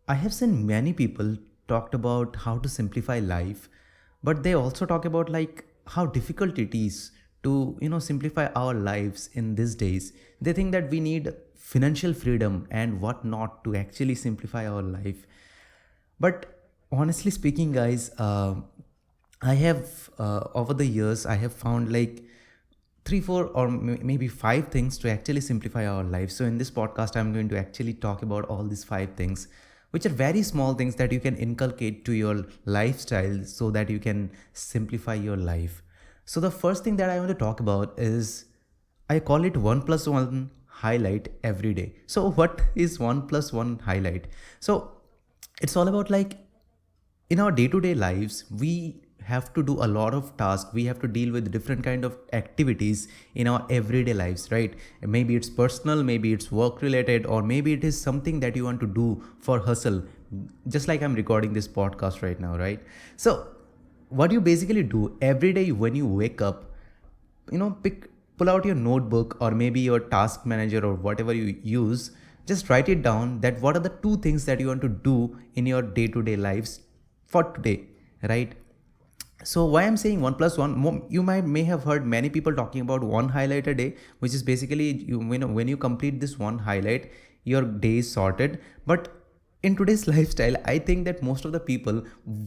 I have seen many people talked about how to simplify life, but they also talk about like how difficult it is to simplify our lives in these days. They think that we need financial freedom and whatnot to actually simplify our life. But honestly speaking, guys, I have over the years I have found like three, four, or maybe five things to actually simplify our life. So in this podcast, I'm going to actually talk about all these five things, which are very small things that you can inculcate to your lifestyle so that you can simplify your life. So the first thing that I want to talk about is I call it 1+1 highlight every day. So what is 1+1 highlight? So it's all about like in our day-to-day lives we have to do a lot of tasks, we have to deal with different kind of activities in our everyday lives, right? Maybe it's personal, maybe it's work related, or maybe it is something that you want to do for hustle, just like I'm recording this podcast right now, right? So what you basically do every day when you wake up, pull out your notebook or maybe your task manager or whatever you use. Just write it down that what are the two things that you want to do in your day-to-day lives for today, right? So why I'm saying 1+1, you may have heard many people talking about one highlight a day, which is basically when you complete this one highlight, your day is sorted. But in today's lifestyle, I think that most of the people,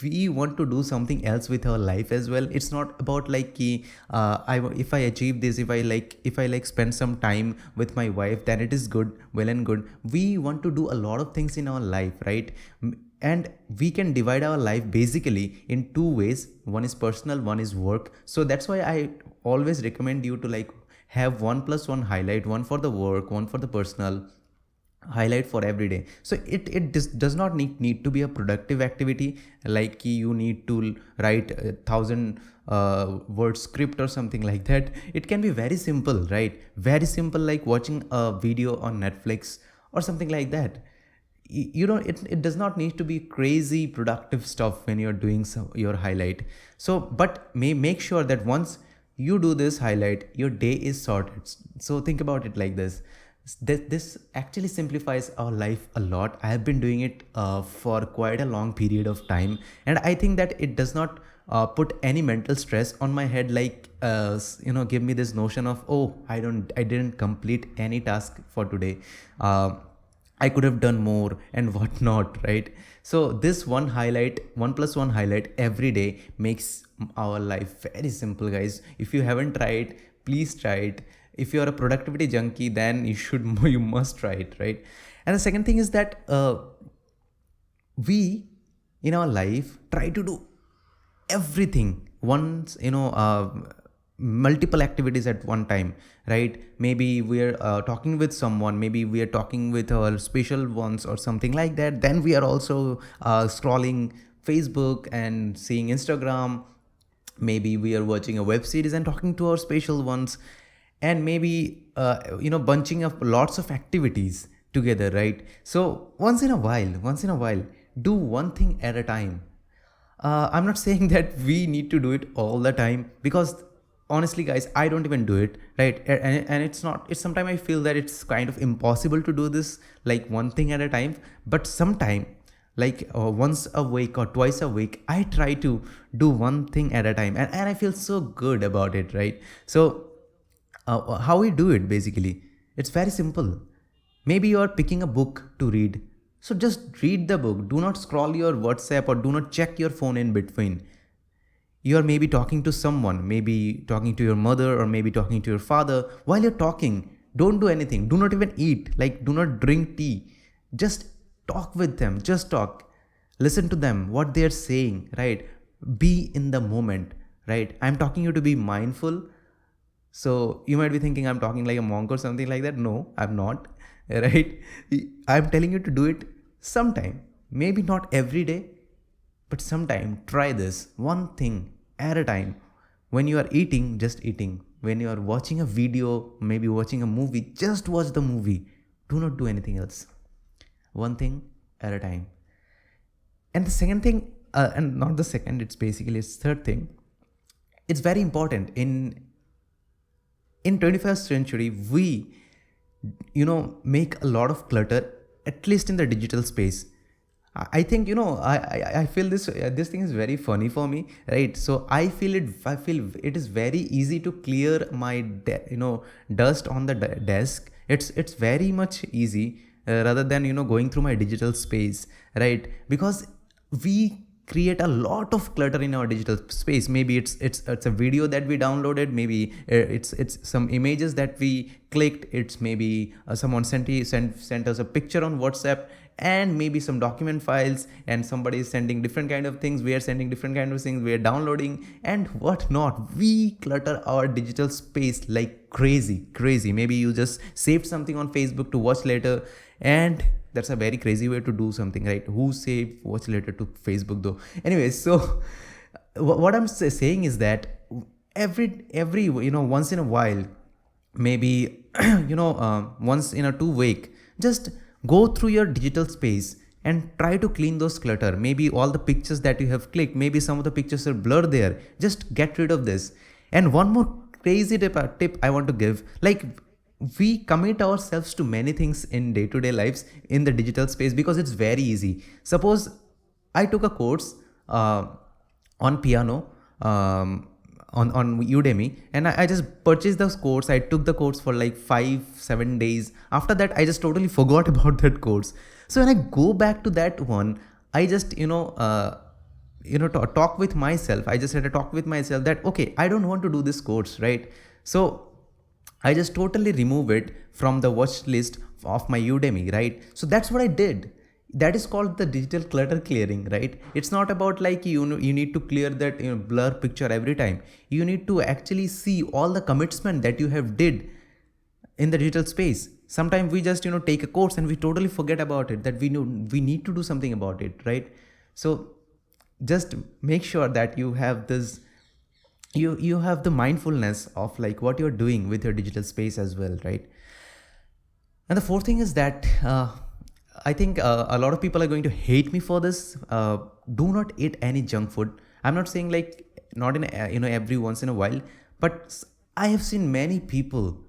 we want to do something else with our life as well. It's not about like if I achieve this, if I spend some time with my wife, then it is good, well and good. We want to do a lot of things in our life, right? And we can divide our life basically in two ways. One is personal, one is work. So that's why I always recommend you to like have 1+1 highlight, one for the work, one for the personal, highlight for every day. So does not need to be a productive activity like you need to write 1,000 word script or something like that. It can be very simple, right? Very simple, like watching a video on Netflix or something like that. It does not need to be crazy productive stuff when you're doing your highlight. So but make sure that once you do this highlight, your day is sorted. So think about it like this actually simplifies our life a lot. I have been doing it for quite a long period of time, and I think that it does not put any mental stress on my head, like give me this notion of, oh, I didn't complete any task for today, I could have done more and whatnot, right? So this 1+1 highlight every day makes our life very simple, guys. If you haven't tried, please try it. If you're a productivity junkie, then you must try it, right? And the second thing is that we in our life try to do everything once, multiple activities at one time, right? Maybe we're talking with someone, maybe we are talking with our special ones or something like that. Then we are also scrolling Facebook and seeing Instagram. Maybe we are watching a web series and talking to our special ones, and maybe bunching up lots of activities together, right? So once in a while do one thing at a time. I'm not saying that we need to do it all the time, because honestly, guys, I don't even do it, right? And it's sometimes I feel that it's kind of impossible to do this like one thing at a time. But sometime, like once a week or twice a week, I try to do one thing at a time, and I feel so good about it, right? So how we do it basically, it's very simple. Maybe you are picking a book to read, so just read the book. Do not scroll your WhatsApp or do not check your phone in between. You are maybe talking to someone, maybe talking to your mother or maybe talking to your father. While you're talking, don't do anything, do not even eat, like do not drink tea. Just talk with them, just talk, listen to them, what they're saying, right? Be in the moment, right? I'm talking you to be mindful. So you might be thinking I'm talking like a monk or something like that. No, I'm not. Right? I'm telling you to do it sometime. Maybe not every day, but sometime try this one thing at a time. When you are eating, just eating. When you are watching a video, maybe watching a movie, just watch the movie. Do not do anything else. One thing at a time. And the second thing, and not the second, it's third thing. It's very important in 21st century. We make a lot of clutter, at least in the digital space. I think, I feel this thing is very funny for me, right? So I feel it is very easy to clear my dust on the desk. It's very much easy, rather than going through my digital space, right? Because we create a lot of clutter in our digital space. Maybe it's a video that we downloaded, maybe it's some images that we clicked, it's maybe someone sent us a picture on WhatsApp, and maybe some document files, and somebody is sending different kind of things, we are sending different kind of things, we are downloading and whatnot. We clutter our digital space like crazy. Maybe you just saved something on Facebook to watch later, and that's a very crazy way to do something, right? Who save watch later to Facebook though? Anyways, so what I'm saying is that every once in a while, maybe once in a 2 week, just go through your digital space and try to clean those clutter. Maybe all the pictures that you have clicked, maybe some of the pictures are blurred there, just get rid of this. And one more crazy tip I want to give, like, we commit ourselves to many things in day-to-day lives in the digital space because it's very easy. Suppose I took a course on piano, on Udemy, and I just purchased those course. I took the course for like 5-7 days. After that, I just totally forgot about that course. So when I go back to that one, I just talk with myself. I just had a talk with myself that, okay, I don't want to do this course, right? So I just totally remove it from the watch list of my Udemy, right? So that's what I did. That is called the digital clutter clearing, right? It's not about like you need to clear that blur picture every time. You need to actually see all the commitment that you have did in the digital space. Sometimes we just take a course and we totally forget about it, that we need to do something about it, right? So just make sure that you have this, you have the mindfulness of like what you're doing with your digital space as well, right? And the fourth thing is that I think a lot of people are going to hate me for this. Do not eat any junk food. I'm not saying like not in every once in a while, but I have seen many people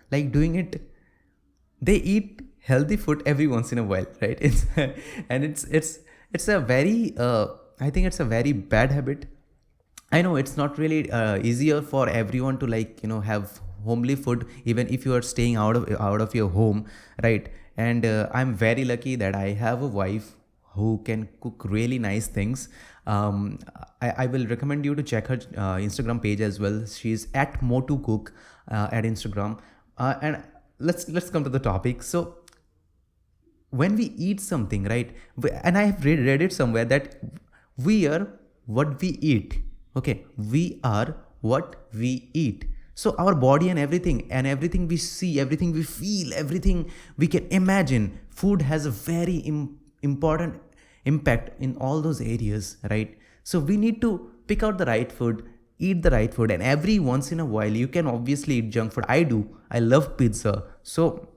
like doing it. They eat healthy food every once in a while, right? It's a very I think it's a very bad habit. I know it's not really easier for everyone to like have homely food, even if you are staying out of your home, right? And I'm very lucky that I have a wife who can cook really nice things. I will recommend you to check her Instagram page as well. She's at Motu at Instagram. And let's come to the topic. So when we eat something, right? And I have read it somewhere that we are what we eat. Okay, we are what we eat. So our body and everything we see, everything we feel, everything we can imagine, food has a very important impact in all those areas, right? So we need to pick out the right food, eat the right food, and every once in a while you can obviously eat junk food. I do. I love pizza, so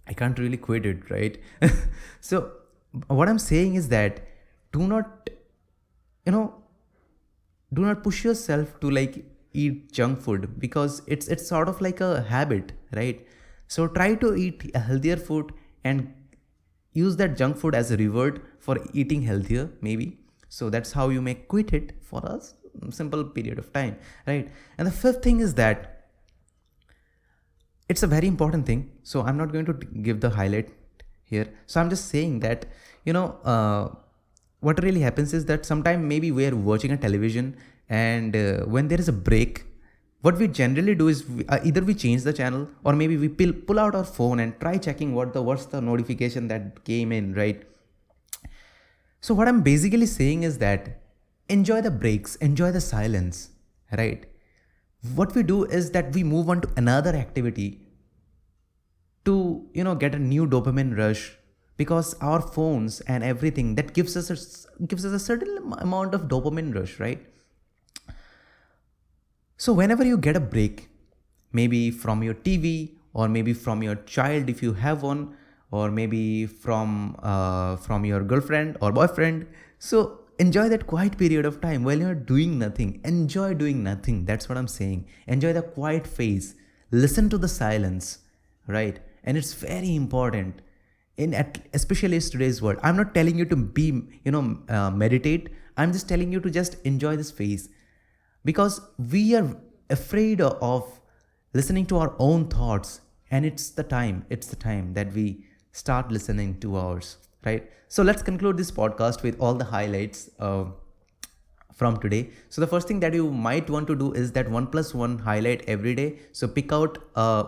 I can't really quit it, right? So what I'm saying is that do not push yourself to like eat junk food, because it's sort of like a habit, right? So try to eat a healthier food and use that junk food as a reward for eating healthier, maybe. So that's how you may quit it for a simple period of time, right? And the fifth thing is that it's a very important thing. So I'm not going to give the highlight here. So I'm just saying that what really happens is that sometimes maybe we're watching a television, and when there is a break, what we generally do is either we change the channel, or maybe we pull out our phone and try checking what's the notification that came in, right? So what I'm basically saying is that enjoy the breaks, enjoy the silence, right? What we do is that we move on to another activity to get a new dopamine rush, because our phones and everything that gives us a certain amount of dopamine rush, right? So whenever you get a break, maybe from your TV, or maybe from your child if you have one, or maybe from your girlfriend or boyfriend, so enjoy that quiet period of time while you're doing nothing. Enjoy doing nothing. That's what I'm saying. Enjoy the quiet phase. Listen to the silence, right? And it's very important. especially today's world. I'm not telling you to be, meditate. I'm just telling you to just enjoy this phase, because we are afraid of listening to our own thoughts, and it's the time that we start listening to ours, right? So let's conclude this podcast with all the highlights from today. So the first thing that you might want to do is that 1+1 highlight every day. So pick out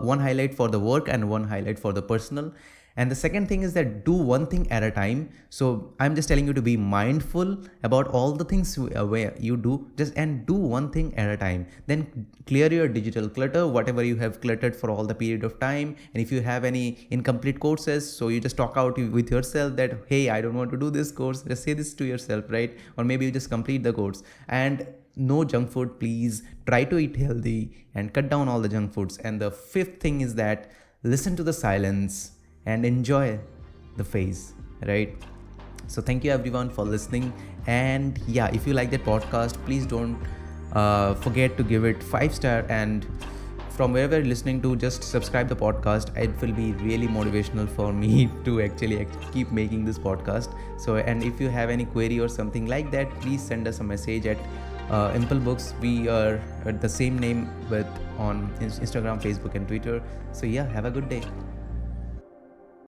one highlight for the work and one highlight for the personal. And the second thing is that do one thing at a time. So I'm just telling you to be mindful about all the things where you do, just and do one thing at a time. Then clear your digital clutter, whatever you have cluttered for all the period of time. And if you have any incomplete courses, so you just talk out with yourself that, hey, I don't want to do this course. Just say this to yourself, right? Or maybe you just complete the course. And no junk food, please. Try to eat healthy and cut down all the junk foods. And the fifth thing is that listen to the silence and enjoy the phase, right? So thank you everyone for listening. And yeah, if you like that podcast, please don't forget to give it 5-star, and from wherever you're listening to, just subscribe the podcast. It will be really motivational for me to actually keep making this podcast. So, and if you have any query or something like that, please send us a message at ImpleBooks. We are at the same name on Instagram, Facebook and Twitter. So yeah, have a good day.